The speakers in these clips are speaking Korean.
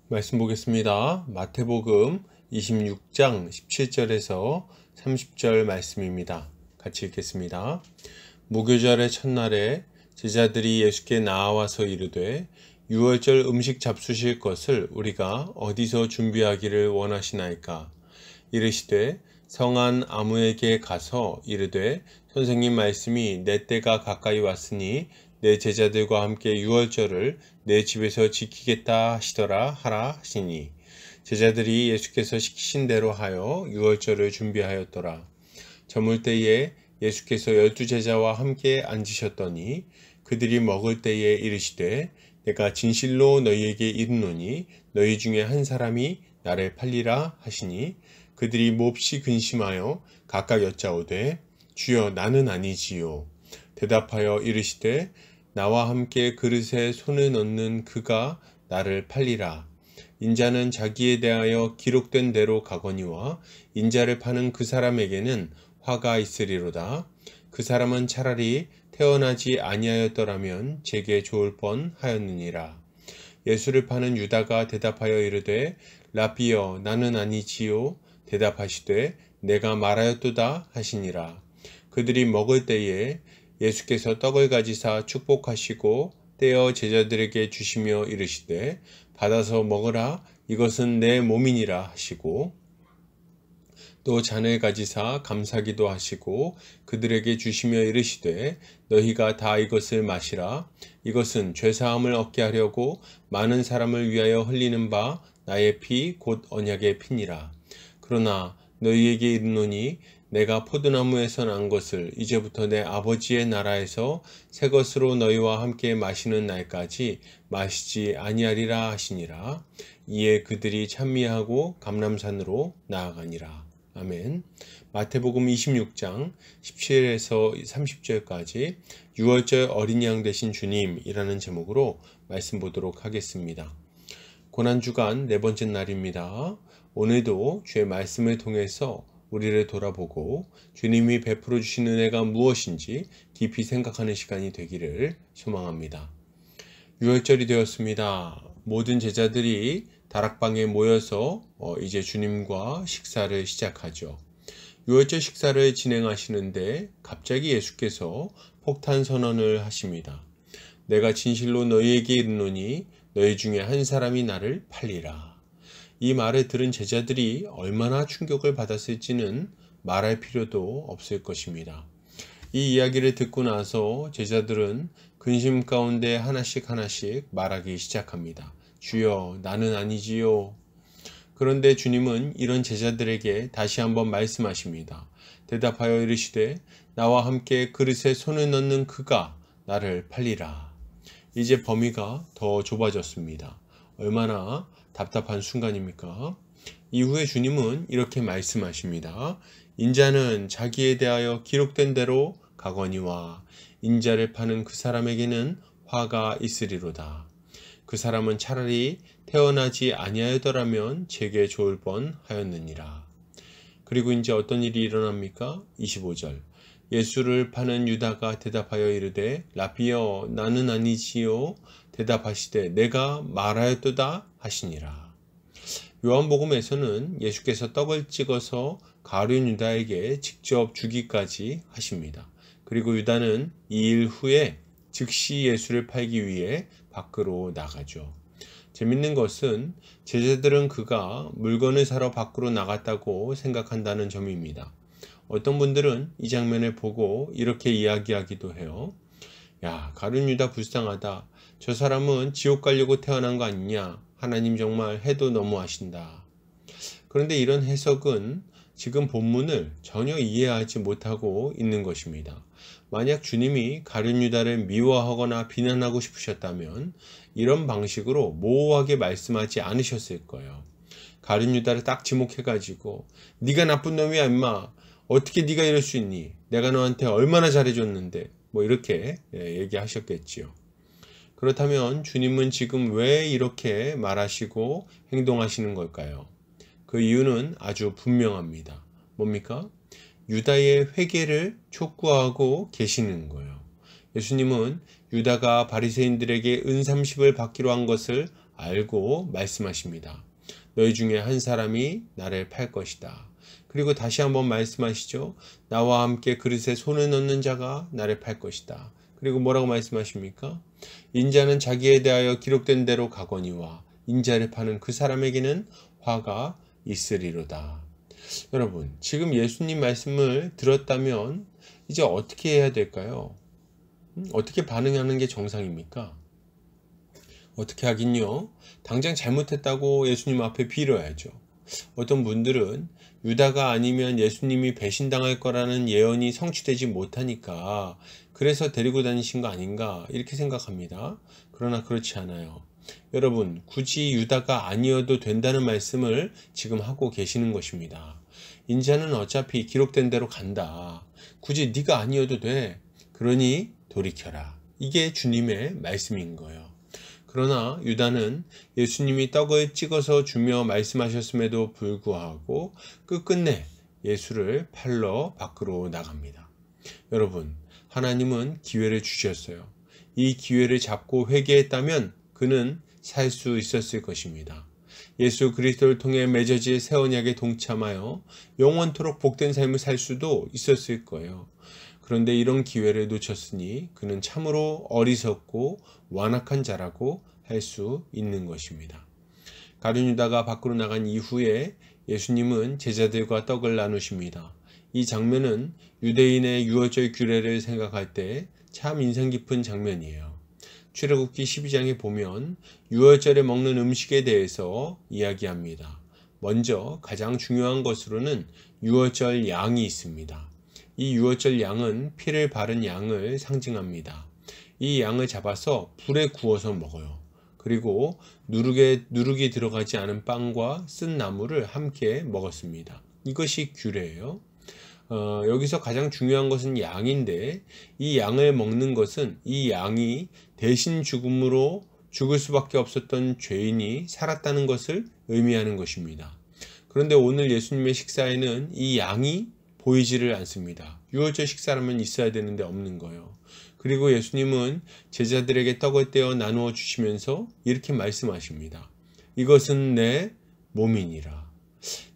말씀 보겠습니다. 마태복음 26장 17절에서 30절 말씀입니다. 같이 읽겠습니다. 무교절의 첫날에 제자들이 예수께 나와서 이르되 유월절 음식 잡수실 것을 우리가 어디서 준비하기를 원하시나이까? 이르시되 성한 아무에게 가서 이르되 선생님 말씀이 내 때가 가까이 왔으니 내 제자들과 함께 유월절을 내 집에서 지키겠다 하시더라 하라 하시니 제자들이 예수께서 시키신 대로 하여 유월절을 준비하였더라. 저물 때에 예수께서 12제자와 함께 앉으셨더니 그들이 먹을 때에 이르시되 내가 진실로 너희에게 이르노니 너희 중에 한 사람이 나를 팔리라 하시니 그들이 몹시 근심하여 각각 여짜오되 주여 나는 아니지요. 대답하여 이르시되 나와 함께 그릇에 손을 넣는 그가 나를 팔리라. 인자는 자기에 대하여 기록된 대로 가거니와 인자를 파는 그 사람에게는 화가 있으리로다. 그 사람은 차라리 태어나지 아니하였더라면 제게 좋을 뻔하였느니라. 예수를 파는 유다가 대답하여 이르되 라비여 나는 아니지요. 대답하시되 내가 말하였도다 하시니라. 그들이 먹을 때에 예수께서 떡을 가지사 축복하시고 떼어 제자들에게 주시며 이르시되 받아서 먹으라 이것은 내 몸이니라 하시고 또 잔을 가지사 감사기도 하시고 그들에게 주시며 이르시되 너희가 다 이것을 마시라 이것은 죄사함을 얻게 하려고 많은 사람을 위하여 흘리는 바 나의 피 곧 언약의 피니라. 그러나 너희에게 이르노니 내가 포도나무에서 난 것을 이제부터 내 아버지의 나라에서 새 것으로 너희와 함께 마시는 날까지 마시지 아니하리라 하시니라. 이에 그들이 찬미하고 감람산으로 나아가니라. 아멘. 마태복음 26장 17에서 30절까지 유월절 어린 양 되신 주님이라는 제목으로 말씀 보도록 하겠습니다. 고난주간 네 번째 날입니다. 오늘도 주의 말씀을 통해서 우리를 돌아보고 주님이 베풀어 주신 은혜가 무엇인지 깊이 생각하는 시간이 되기를 소망합니다. 유월절이 되었습니다. 모든 제자들이 다락방에 모여서 이제 주님과 식사를 시작하죠. 유월절 식사를 진행하시는데 갑자기 예수께서 폭탄 선언을 하십니다. 내가 진실로 너희에게 이르노니 너희 중에 한 사람이 나를 팔리라. 이 말을 들은 제자들이 얼마나 충격을 받았을지는 말할 필요도 없을 것입니다. 이 이야기를 듣고 나서 제자들은 근심 가운데 하나씩 말하기 시작합니다. 주여 나는 아니지요. 그런데 주님은 이런 제자들에게 다시 한번 말씀하십니다. 대답하여 이르시되 나와 함께 그릇에 손을 넣는 그가 나를 팔리라. 이제 범위가 더 좁아졌습니다. 얼마나 답답한 순간입니까? 이후에 주님은 이렇게 말씀하십니다. 인자는 자기에 대하여 기록된 대로 가거니와 인자를 파는 그 사람에게는 화가 있으리로다. 그 사람은 차라리 태어나지 아니하였더라면 제게 좋을 뻔하였느니라. 그리고 이제 어떤 일이 일어납니까? 25절. 예수를 파는 유다가 대답하여 이르되 라비여 나는 아니지요. 대답하시되 내가 말하였도다 하시니라. 요한복음에서는 예수께서 떡을 찍어서 가룟 유다에게 직접 주기까지 하십니다. 그리고 유다는 2일 후에 즉시 예수를 팔기 위해 밖으로 나가죠. 재밌는 것은 제자들은 그가 물건을 사러 밖으로 나갔다고 생각한다는 점입니다. 어떤 분들은 이 장면을 보고 이렇게 이야기하기도 해요. 야, 가룟 유다 불쌍하다. 저 사람은 지옥 가려고 태어난 거 아니냐. 하나님 정말 해도 너무하신다. 그런데 이런 해석은 지금 본문을 전혀 이해하지 못하고 있는 것입니다. 만약 주님이 가룟 유다를 미워하거나 비난하고 싶으셨다면 이런 방식으로 모호하게 말씀하지 않으셨을 거예요. 가룟 유다를 딱 지목해가지고 네가 나쁜 놈이야 임마. 어떻게 네가 이럴 수 있니? 내가 너한테 얼마나 잘해줬는데 뭐 이렇게 얘기하셨겠지요. 그렇다면 주님은 지금 왜 이렇게 말하시고 행동하시는 걸까요? 그 이유는 아주 분명합니다. 뭡니까? 유다의 회개를 촉구하고 계시는 거예요. 예수님은 유다가 바리새인들에게 은 30을 받기로 한 것을 알고 말씀하십니다. 너희 중에 한 사람이 나를 팔 것이다. 그리고 다시 한번 말씀하시죠. 나와 함께 그릇에 손을 넣는 자가 나를 팔 것이다. 그리고 뭐라고 말씀하십니까? 인자는 자기에 대하여 기록된 대로 가거니와 인자를 파는 그 사람에게는 화가 있으리로다. 여러분, 지금 예수님 말씀을 들었다면 이제 어떻게 해야 될까요? 어떻게 반응하는 게 정상입니까? 어떻게 하긴요. 당장 잘못했다고 예수님 앞에 빌어야죠. 어떤 분들은 유다가 아니면 예수님이 배신당할 거라는 예언이 성취되지 못하니까 그래서 데리고 다니신 거 아닌가 이렇게 생각합니다. 그러나 그렇지 않아요. 여러분, 굳이 유다가 아니어도 된다는 말씀을 지금 하고 계시는 것입니다. 인자는 어차피 기록된 대로 간다. 굳이 네가 아니어도 돼. 그러니 돌이켜라. 이게 주님의 말씀인 거예요. 그러나 유다는 예수님이 떡을 찍어서 주며 말씀하셨음에도 불구하고 끝끝내 예수를 팔러 밖으로 나갑니다. 여러분, 하나님은 기회를 주셨어요. 이 기회를 잡고 회개했다면 그는 살 수 있었을 것입니다. 예수 그리스도를 통해 맺어질 새 언약에 동참하여 영원토록 복된 삶을 살 수도 있었을 거예요. 그런데 이런 기회를 놓쳤으니 그는 참으로 어리석고 완악한 자라고 할 수 있는 것입니다. 가룟 유다가 밖으로 나간 이후에 예수님은 제자들과 떡을 나누십니다. 이 장면은 유대인의 유월절 규례를 생각할 때 참 인상 깊은 장면이에요. 출애굽기 12장에 보면 유월절에 먹는 음식에 대해서 이야기합니다. 먼저 가장 중요한 것으로는 유월절 양이 있습니다. 이 유월절 양은 피를 바른 양을 상징합니다. 이 양을 잡아서 불에 구워서 먹어요. 그리고 누룩이 들어가지 않은 빵과 쓴 나물을 함께 먹었습니다. 이것이 규례예요. 여기서 가장 중요한 것은 양인데 이 양을 먹는 것은 이 양이 대신 죽음으로 죽을 수밖에 없었던 죄인이 살았다는 것을 의미하는 것입니다. 그런데 오늘 예수님의 식사에는 이 양이 보이지를 않습니다. 유월절 식사라면 있어야 되는데 없는 거예요. 그리고 예수님은 제자들에게 떡을 떼어 나누어 주시면서 이렇게 말씀하십니다. 이것은 내 몸이니라.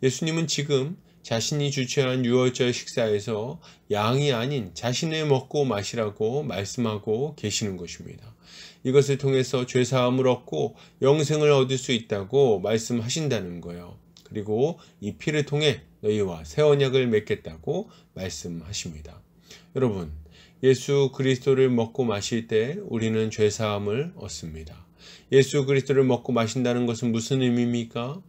예수님은 지금 자신이 주최한 유월절 식사에서 양이 아닌 자신을 먹고 마시라고 말씀하고 계시는 것입니다. 이것을 통해서 죄사함을 얻고 영생을 얻을 수 있다고 말씀하신다는 거예요. 그리고 이 피를 통해 너희와 새 언약을 맺겠다고 말씀하십니다. 여러분, 예수 그리스도를 먹고 마실 때 우리는 죄사함을 얻습니다. 예수 그리스도를 먹고 마신다는 것은 무슨 의미입니까?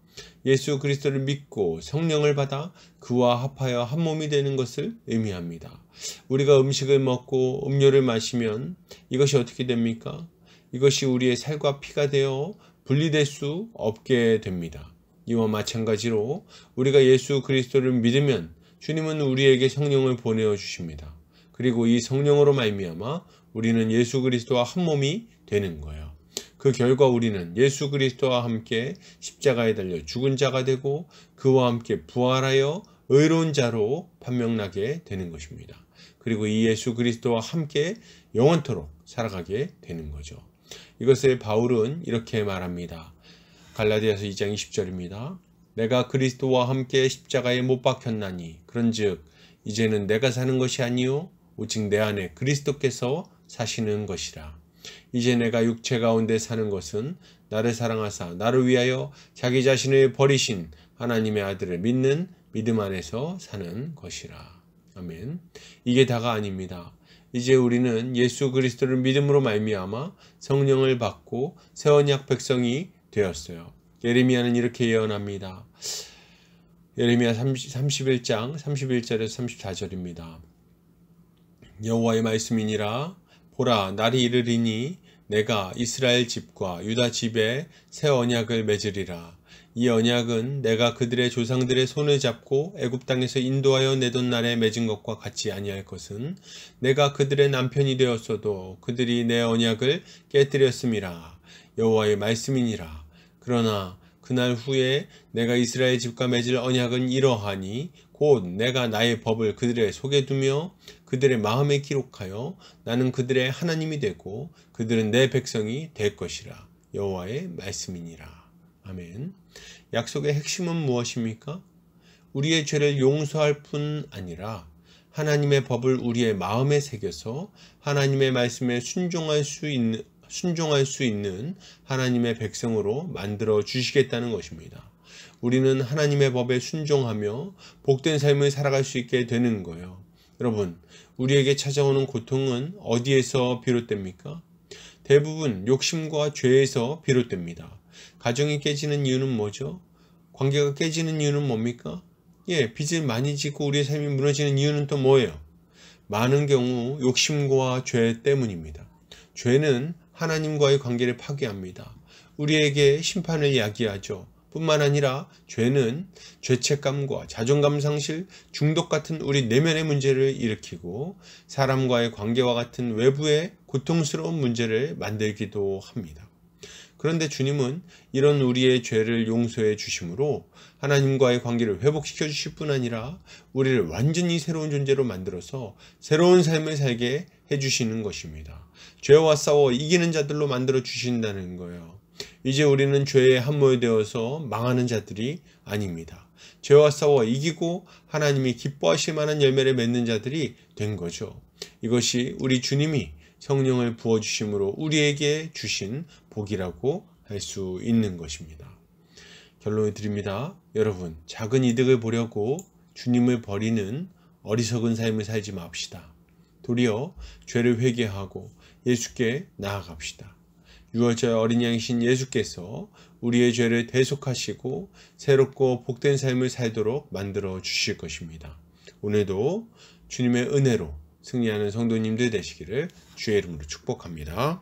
예수 그리스도를 믿고 성령을 받아 그와 합하여 한 몸이 되는 것을 의미합니다. 우리가 음식을 먹고 음료를 마시면 이것이 어떻게 됩니까? 이것이 우리의 살과 피가 되어 분리될 수 없게 됩니다. 이와 마찬가지로 우리가 예수 그리스도를 믿으면 주님은 우리에게 성령을 보내어 주십니다. 그리고 이 성령으로 말미암아 우리는 예수 그리스도와 한 몸이 되는 거예요. 그 결과 우리는 예수 그리스도와 함께 십자가에 달려 죽은 자가 되고 그와 함께 부활하여 의로운 자로 판명나게 되는 것입니다. 그리고 이 예수 그리스도와 함께 영원토록 살아가게 되는 거죠. 이것을 바울은 이렇게 말합니다. 갈라디아서 2장 20절입니다. 내가 그리스도와 함께 십자가에 못 박혔나니 그런즉 이제는 내가 사는 것이 아니요 오직 내 안에 그리스도께서 사시는 것이라. 이제 내가 육체 가운데 사는 것은 나를 사랑하사 나를 위하여 자기 자신을 버리신 하나님의 아들을 믿는 믿음 안에서 사는 것이라. 아멘. 이게 다가 아닙니다. 이제 우리는 예수 그리스도를 믿음으로 말미암아 성령을 받고 새 언약 백성이 되었어요. 예레미야는 이렇게 예언합니다. 예레미야 31장 31절에서 34절입니다. 여호와의 말씀이니라. 보라, 날이 이르리니 내가 이스라엘 집과 유다 집에 새 언약을 맺으리라. 이 언약은 내가 그들의 조상들의 손을 잡고 애굽 땅에서 인도하여 내던 날에 맺은 것과 같지 아니할 것은 내가 그들의 남편이 되었어도 그들이 내 언약을 깨뜨렸음이라. 여호와의 말씀이니라. 그러나 그날 후에 내가 이스라엘 집과 맺을 언약은 이러하니 곧 내가 나의 법을 그들의 속에 두며 그들의 마음에 기록하여 나는 그들의 하나님이 되고 그들은 내 백성이 될 것이라. 여호와의 말씀이니라. 아멘. 약속의 핵심은 무엇입니까? 우리의 죄를 용서할 뿐 아니라 하나님의 법을 우리의 마음에 새겨서 하나님의 말씀에 순종할 수 있는 하나님의 백성으로 만들어 주시겠다는 것입니다. 우리는 하나님의 법에 순종하며 복된 삶을 살아갈 수 있게 되는 거예요. 여러분, 우리에게 찾아오는 고통은 어디에서 비롯됩니까? 대부분 욕심과 죄에서 비롯됩니다. 가정이 깨지는 이유는 뭐죠? 관계가 깨지는 이유는 뭡니까? 빚을 많이 짓고 우리의 삶이 무너지는 이유는 또 뭐예요? 많은 경우 욕심과 죄 때문입니다. 죄는 하나님과의 관계를 파괴합니다. 우리에게 심판을 야기하죠. 뿐만 아니라 죄는 죄책감과 자존감 상실, 중독 같은 우리 내면의 문제를 일으키고 사람과의 관계와 같은 외부의 고통스러운 문제를 만들기도 합니다. 그런데 주님은 이런 우리의 죄를 용서해 주심으로 하나님과의 관계를 회복시켜 주실 뿐 아니라 우리를 완전히 새로운 존재로 만들어서 새로운 삶을 살게 해주시는 것입니다. 죄와 싸워 이기는 자들로 만들어 주신다는 거예요. 이제 우리는 죄에 함몰되어서 망하는 자들이 아닙니다. 죄와 싸워 이기고 하나님이 기뻐하실 만한 열매를 맺는 자들이 된 거죠. 이것이 우리 주님이 성령을 부어주심으로 우리에게 주신 복이라고 할 수 있는 것입니다. 결론을 드립니다. 여러분, 작은 이득을 보려고 주님을 버리는 어리석은 삶을 살지 맙시다. 도리어 죄를 회개하고 예수께 나아갑시다. 유월절 어린 양이신 예수께서 우리의 죄를 대속하시고 새롭고 복된 삶을 살도록 만들어 주실 것입니다. 오늘도 주님의 은혜로 승리하는 성도님들 되시기를 주의 이름으로 축복합니다.